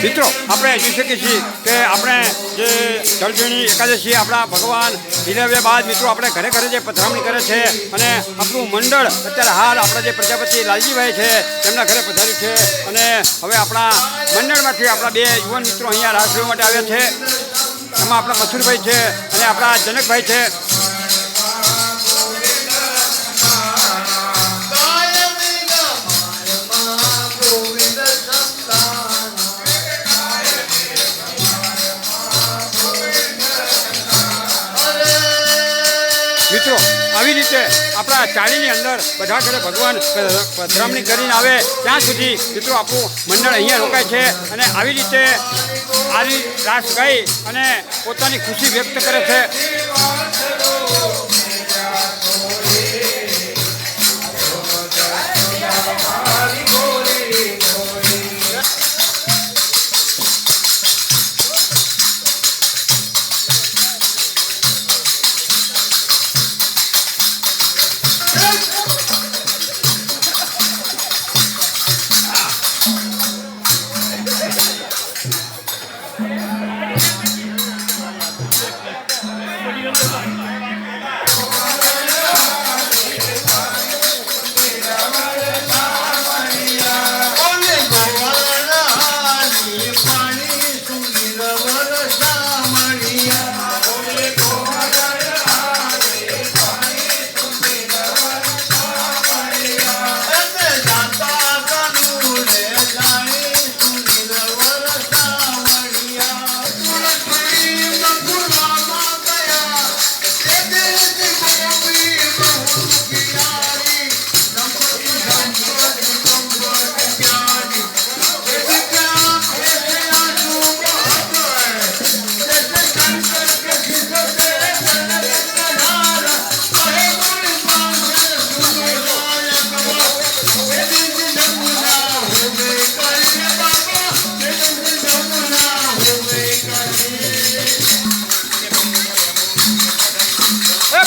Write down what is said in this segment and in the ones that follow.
મિત્રો આપણે જોઈ શકીએ છીએ કે આપણે જે જળજણી એકાદશી આપણા ભગવાન વિનવ્યા બાદ મિત્રો આપણે ઘરે ઘરે જે પધરામણી કરે છે અને આપણું મંડળ અત્યારે હાલ આપણા જે પ્રજાપતિ લાલજીભાઈ છે તેમના ઘરે પધાર્યું છે અને હવે આપણા મંડળમાંથી આપણા બે યુવાન મિત્રો અહીંયા રાસ લેવા માટે આવ્યા છે. એમાં આપણા મથુરભાઈ છે અને આપણા જનકભાઈ છે. મિત્રો આવી રીતે આપણા ચાળીની અંદર બધા ઘરે ભગવાન પધરામણી કરીને આવે ત્યાં સુધી મિત્રો આપણું મંડળ અહીંયા રોકાય છે અને આવી રીતે આવી રાસ ગાઈ અને પોતાની ખુશી વ્યક્ત કરે છે.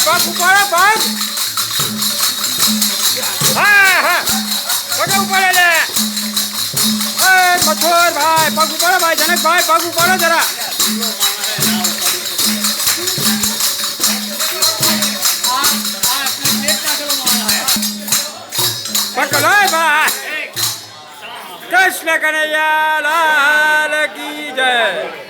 પગ ઉપાડે પગ. હા હા પગ ઉપાડે લે. મથુર ભાઈ પગ ઉપાડો ભાઈ. જનકભાઈ પગ ઉપાડો જરા. પકડો ભાઈ. કૃષ્ણ કનૈયા લાલ કી જય.